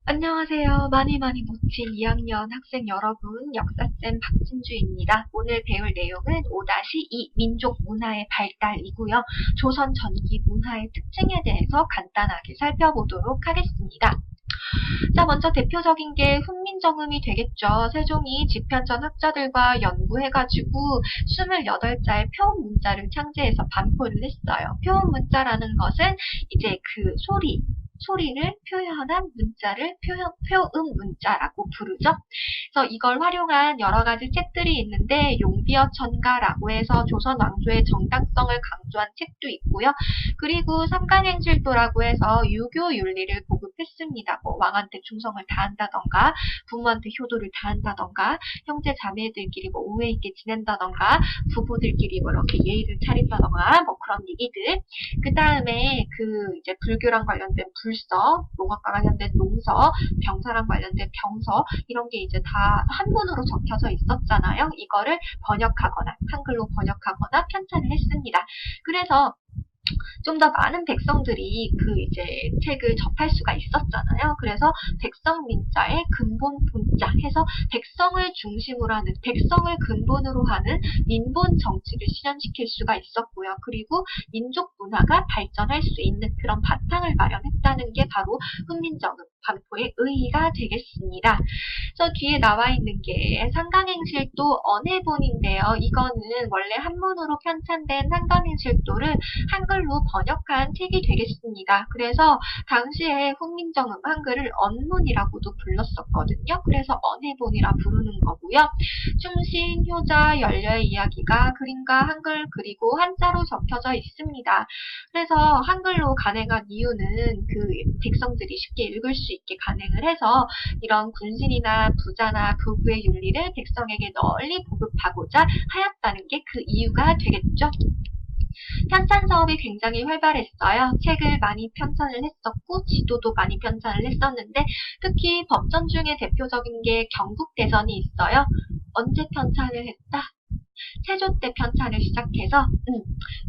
안녕하세요. 많이 놓친 2학년 학생 여러분, 역사쌤 박진주입니다. 오늘 배울 내용은 5-2 민족 문화의 발달이고요. 조선 전기 문화의 특징에 대해서 간단하게 살펴보도록 하겠습니다. 자, 먼저 대표적인 게 훈민정음이 되겠죠. 세종이 집현전 학자들과 연구해가지고 28자의 표음 문자를 창제해서 반포를 했어요. 표음 문자라는 것은 이제 그 소리를 표현한 문자를 표음 문자라고 부르죠. 그래서 이걸 활용한 여러 가지 책들이 있는데 용비어 천가라고 해서 조선 왕조의 정당성을 강조한 책도 있고요. 그리고 삼간행실도라고 해서 유교 윤리를 보급했습니다. 뭐 왕한테 충성을 다한다던가 부모한테 효도를 다한다던가 형제 자매들끼리 뭐 우애 있게 지낸다던가 부부들끼리 뭐 이렇게 예의를 차린다던가 뭐 그런 얘기들. 그 다음에 그 이제 불교랑 관련된 불서, 농학과 관련된 농서, 병사랑 관련된 병서 이런 게 이제 다 한문으로 적혀져 있었잖아요. 이거를 번역하거나 한글로 번역하거나 편찬을 했습니다. 그래서 좀 더 많은 백성들이 그 이제 책을 접할 수가 있었잖아요. 그래서 백성민자의 근본 본자 해서 백성을 중심으로 하는, 백성을 근본으로 하는 민본 정치를 실현시킬 수가 있었고요. 그리고 민족 문화가 발전할 수 있는 그런 바탕을 마련했다는 게 바로 훈민정음 반포의 의의가 되겠습니다. 저 뒤에 나와 있는 게 상강행실도 언해본인데요. 이거는 원래 한문으로 편찬된 상강행실도를 한글로 번역한 책이 되겠습니다. 그래서 당시에 훈민정음 한글을 언문이라고도 불렀었거든요. 그래서 언해본이라 부르는 거고요. 충신, 효자, 연려의 이야기가 그림과 한글 그리고 한자로 적혀져 있습니다. 그래서 한글로 간행한 이유는 그 백성들이 쉽게 읽을 수 있게 간행을 해서 이런 군신이나 부자나 부부의 윤리를 백성에게 널리 보급하고자 하였다는 게 그 이유가 되겠죠. 편찬 사업이 굉장히 활발했어요. 책을 많이 편찬을 했었고 지도도 많이 편찬을 했었는데 특히 법전 중에 대표적인 게 경국대전이 있어요. 언제 편찬을 했다? 세조 때 편찬을 시작해서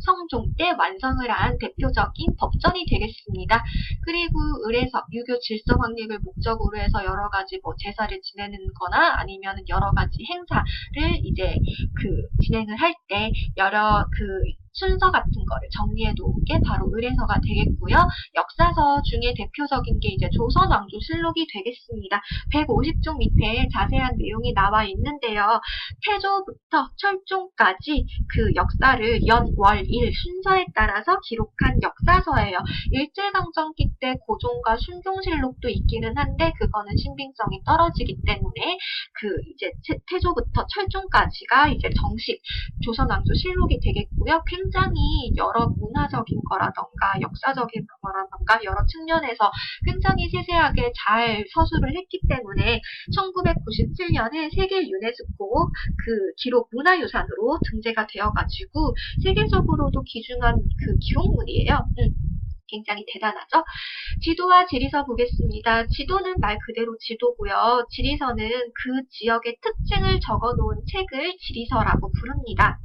성종 때 완성을 한 대표적인 법전이 되겠습니다. 그리고 을에서 유교 질서 확립을 목적으로 해서 여러 가지 뭐 제사를 지내는 거나 아니면 여러 가지 행사를 이제 그 진행을 할 때 여러 그 순서 같은 거를 정리해 놓은 게 바로 을에서가 되겠고요. 역사서 중에 대표적인 게 이제 조선왕조실록이 되겠습니다. 150쪽 밑에 자세한 내용이 나와 있는데요. 태조부터 철종까지 그 역사를 연, 월, 일 순서에 따라서 기록한 역사서예요. 일제강점기 때 고종과 순종실록도 있기는 한데 그거는 신빙성이 떨어지기 때문에 그 이제 태조부터 철종까지가 이제 정식 조선왕조실록이 되겠고요. 굉장히 여러 문화적인 거라던가 역사적인 거라던가 여러 측면에서 굉장히 세세하게 잘 서술을 했기 때문에 1997년에 세계 유네스코 그 기록 문화유산으로 등재가 되어가지고 세계적으로도 귀중한 그 기록물이에요. 굉장히 대단하죠? 지도와 지리서 보겠습니다. 지도는 말 그대로 지도고요. 지리서는 그 지역의 특징을 적어놓은 책을 지리서라고 부릅니다.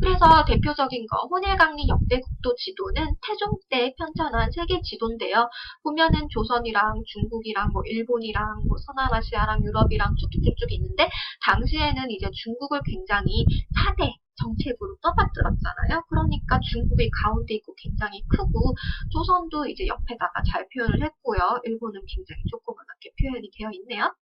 그래서 대표적인 거 혼일강리 역대국도 지도는 태종 때 편찬한 세계 지도인데요. 보면은 조선이랑 중국이랑 뭐 일본이랑 뭐 서남아시아랑 유럽이랑 쭉쭉쭉 있는데 당시에는 이제 중국을 굉장히 4대 정책으로 떠받들었잖아요. 그러니까 중국이 가운데 있고 굉장히 크고 조선도 이제 옆에다가 잘 표현을 했고요. 일본은 굉장히 조그맣게 표현이 되어 있네요.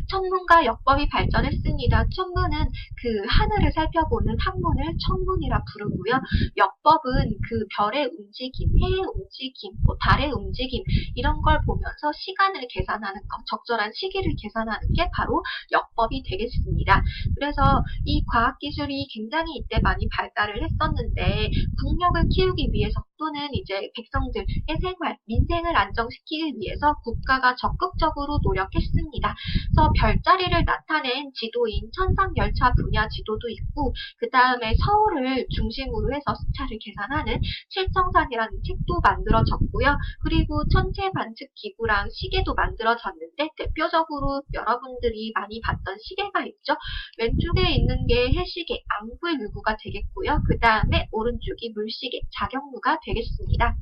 천문과 역법이 발전했습니다. 천문은 그 하늘을 살펴보는 학문을 천문이라 부르고요. 역법은 그 별의 움직임, 해의 움직임, 뭐 달의 움직임 이런 걸 보면서 시간을 계산하는 것, 적절한 시기를 계산하는 게 바로 역법이 되겠습니다. 그래서 이 과학기술이 굉장히 이때 많이 발달을 했었는데 국력을 키우기 위해서 또는 이제 백성들의 생활, 민생을 안정시키기 위해서 국가가 적극적으로 노력했습니다. 그래서 별자리를 나타낸 지도인 천상열차 분야 지도도 있고 그 다음에 서울을 중심으로 해서 숫자를 계산하는 칠성산이라는 책도 만들어졌고요. 그리고 천체 관측 기구랑 시계도 만들어졌는데 대표적으로 여러분들이 많이 봤던 시계가 있죠. 왼쪽에 있는 게 해시계, 앙부일구가 되겠고요. 그 다음에 오른쪽이 물시계, 자경루가 되겠습니다.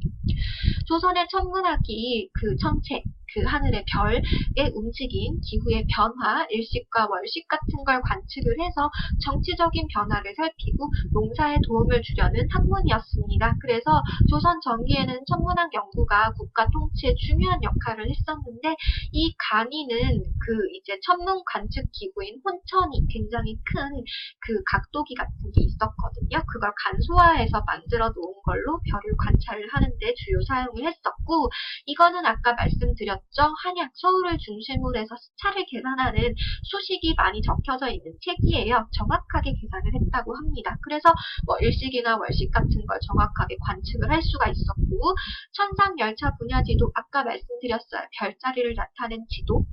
조선의 천문학이 그 천체, 그 하늘의 별의 움직임, 기후의 변화, 일식과 월식 같은 걸 관측을 해서 정치적인 변화를 살피고 농사에 도움을 주려는 학문이었습니다. 그래서 조선 전기에는 천문학 연구가 국가 통치에 중요한 역할을 했었는데 이 간이는 그 이제 천문 관측 기구인 혼천이 굉장히 큰 그 각도기 같은 게 있었거든요. 그걸 간소화해서 만들어 놓은 걸로 별을 관찰을 하는데 주요 사용을 했었고 이거는 아까 말씀드렸죠. 한약 서울을 중심으로 해서 스타를 계산하는 수식이 많이 적혀져 있는 책이에요. 정확하게 계산을 했다고 합니다. 그래서 뭐 일식이나 월식 같은 걸 정확하게 관측을 할 수가 있었고 천상 열차 분야지도 아까 말씀드렸어요. 별자리를 나타낸 지도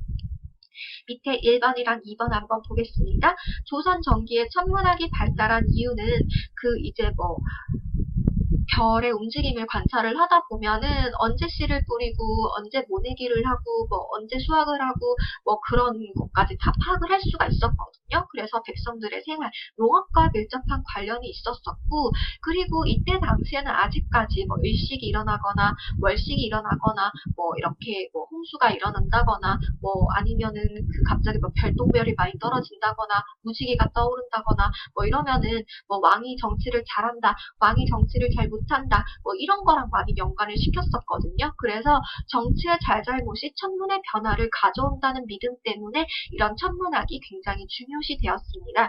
밑에 1번이랑 2번 한번 보겠습니다. 조선 전기에 천문학이 발달한 이유는 그 이제 뭐 별의 움직임을 관찰을 하다 보면은 언제 씨를 뿌리고 언제 모내기를 하고 뭐 언제 수확을 하고 뭐 그런 것까지 다 파악을 할 수가 있었거든요. 그래서 백성들의 생활, 농업과 밀접한 관련이 있었었고 그리고 이때 당시에는 아직까지 뭐 일식이 일어나거나 월식이 일어나거나 뭐 이렇게 뭐 홍수가 일어난다거나 뭐 아니면은 그 갑자기 뭐 별똥별이 많이 떨어진다거나 무지개가 떠오른다거나 뭐 이러면은 뭐 왕이 정치를 잘한다, 왕이 정치를 잘 못한다 뭐 이런 거랑 많이 연관을 시켰었거든요. 그래서 정치의 잘잘못이 천문의 변화를 가져온다는 믿음 때문에 이런 천문학이 굉장히 중요시 되었습니다.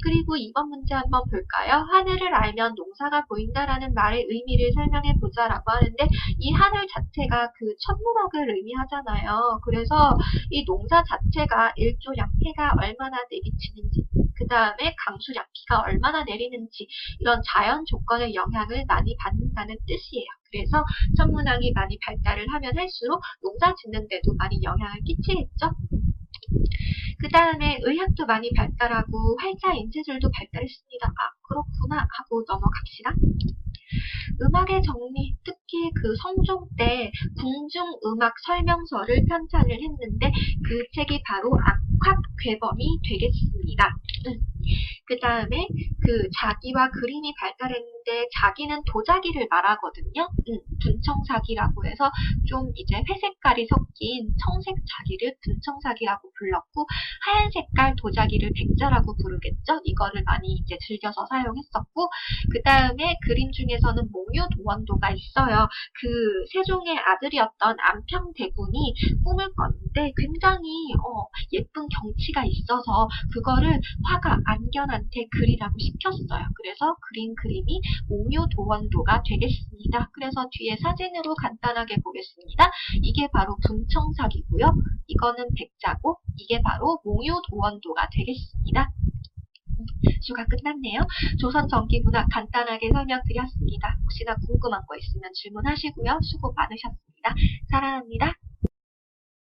그리고 이번 문제 한번 볼까요? 하늘을 알면 농사가 보인다라는 말의 의미를 설명해 보자라고 하는데 이 하늘 자체가 그 천문학을 의미하잖아요. 그래서 이 농사 자체가 일조량 해가 얼마나 내비치는지 그 다음에 강수량 비가 얼마나 내리는지 이런 자연 조건의 영향을 많이 받는다는 뜻이에요. 그래서 천문학이 많이 발달을 하면 할수록 농사 짓는 데도 많이 영향을 끼치겠죠. 그 다음에 의학도 많이 발달하고 활자 인쇄술도 발달했습니다. 아 그렇구나 하고 넘어갑시다. 음악의 정리, 특히 그 성종 때 궁중음악 설명서를 편찬을 했는데 그 책이 바로 악학괴범이 되겠습니다. 그 다음에 그 자기와 그림이 발달했는데 자기는 도자기를 말하거든요. 분청사기라고 해서 좀 이제 회색깔이 섞인 청색 자기를 분청사기라고 불렀고 하얀 색깔 도자기를 백자라고 부르겠죠. 이거를 많이 이제 즐겨서 사용했었고 그 다음에 그림 중에서는 몽유도원도가 있어요. 그 세종의 아들이었던 안평대군이 꿈을 꿨는데 굉장히 예쁜 경치가 있어서 그거를 화가 안견한테 그리라고 시켰어요. 그래서 그린 그림이 몽유도원도가 되겠습니다. 그래서 뒤에 사진으로 간단하게 보겠습니다. 이게 바로 분청사기고요. 이거는 백자고 이게 바로 몽유도원도가 되겠습니다. 수가 끝났네요. 조선 전기문학 간단하게 설명드렸습니다. 혹시나 궁금한 거 있으면 질문하시고요. 수고 많으셨습니다. 사랑합니다.